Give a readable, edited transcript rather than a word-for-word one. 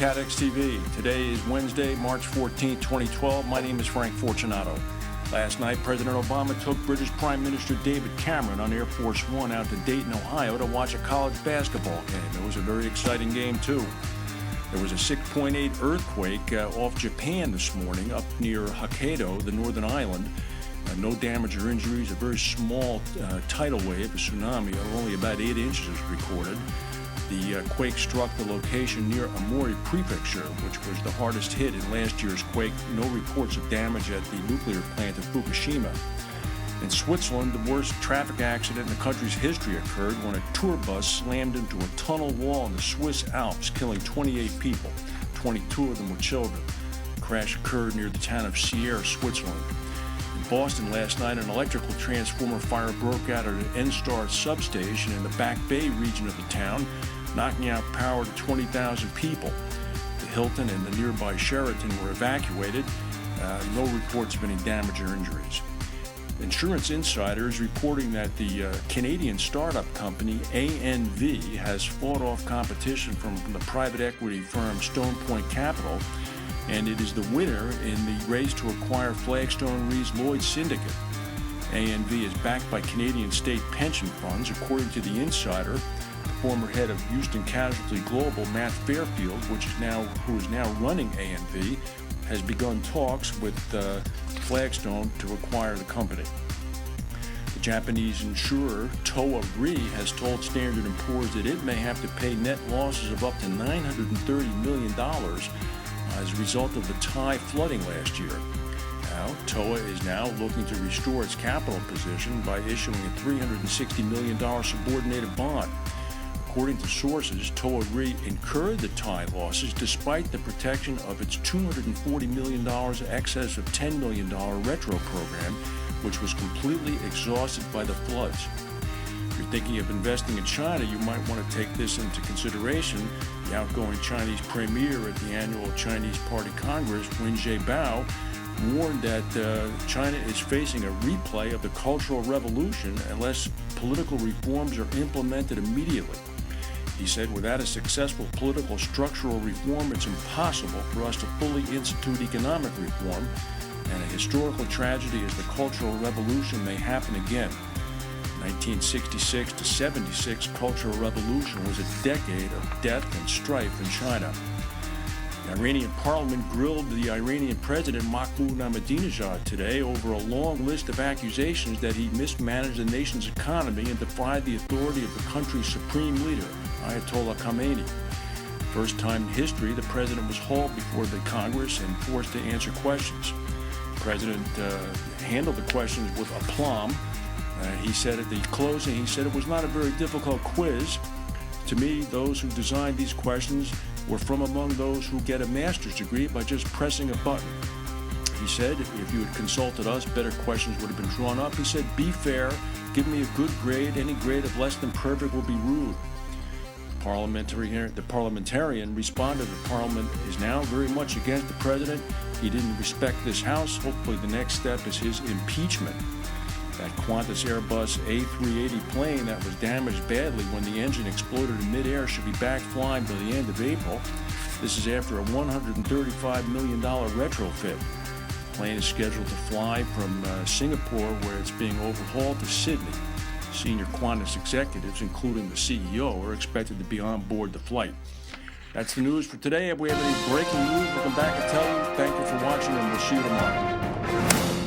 CATEX TV. Today is Wednesday, March 14, 2012. My name is Frank Fortunato. Last night, President Obama took British Prime Minister David Cameron on Air Force One out to Dayton, Ohio to watch a college basketball game. It was a very exciting game, too. There was a 6.8 earthquake off Japan this morning up near Hokkaido, the northern island. No damage or injuries. A very small tidal wave, a tsunami, of only about 8 inches was recorded. The quake struck the location near Aomori Prefecture, which was the hardest hit in last year's quake. No reports of damage at the nuclear plant of Fukushima. In Switzerland, the worst traffic accident in the country's history occurred when a tour bus slammed into a tunnel wall in the Swiss Alps, killing 28 people. 22 of them were children. The crash occurred near the town of Sierre, Switzerland. In Boston last night, an electrical transformer fire broke out at an N-Star substation in the Back Bay region of the town, knocking out power to 20,000 people. The Hilton and the nearby Sheraton were evacuated. No reports of any damage or injuries. Insurance insiders reporting that the Canadian startup company ANV has fought off competition from the private equity firm Stone Point Capital, and it is the winner in the race to acquire Flagstone Re's Lloyd's Syndicate. ANV is backed by Canadian state pension funds, according to the insider. The former head of Houston Casualty Global, Matt Fairfield, who is now running ANV, has begun talks with Flagstone to acquire the company. The Japanese insurer Toa Re has told Standard & Poor's that it may have to pay net losses of up to $930 million as a result of the Thai flooding last year. Now, Toa is now looking to restore its capital position by issuing a $360 million subordinated bond. According to sources, Toa Re incurred the Thai losses despite the protection of its $240 million excess of $10 million retro program, which was completely exhausted by the floods. If you're thinking of investing in China, you might want to take this into consideration. The outgoing Chinese premier at the annual Chinese Party Congress, Wen Jiabao, warned that China is facing a replay of the Cultural Revolution unless political reforms are implemented immediately. He said, without a successful political structural reform, it's impossible for us to fully institute economic reform, and a historical tragedy as the Cultural Revolution may happen again. 1966 to 76 Cultural Revolution was a decade of death and strife in China. The Iranian parliament grilled the Iranian president Mahmoud Ahmadinejad today over a long list of accusations that he mismanaged the nation's economy and defied the authority of the country's supreme leader, Ayatollah Khamenei. First time in history, the president was hauled before the Congress and forced to answer questions. The president handled the questions with aplomb. He said at the closing, it was not a very difficult quiz. To me, those who designed these questions were from among those who get a master's degree by just pressing a button. He said, if you had consulted us, better questions would have been drawn up. He said, be fair, give me a good grade. Any grade of less than perfect will be rude. The parliamentarian responded that Parliament is now very much against the president. He didn't respect this House. Hopefully the next step is his impeachment. That Qantas Airbus A380 plane that was damaged badly when the engine exploded in midair should be back flying by the end of April. This is after a $135 million retrofit. The plane is scheduled to fly from Singapore, where it's being overhauled, to Sydney. Senior Qantas executives, including the CEO, are expected to be on board the flight. That's the news for today. If we have any breaking news, we'll come back and tell you. Thank you for watching, and we'll see you tomorrow.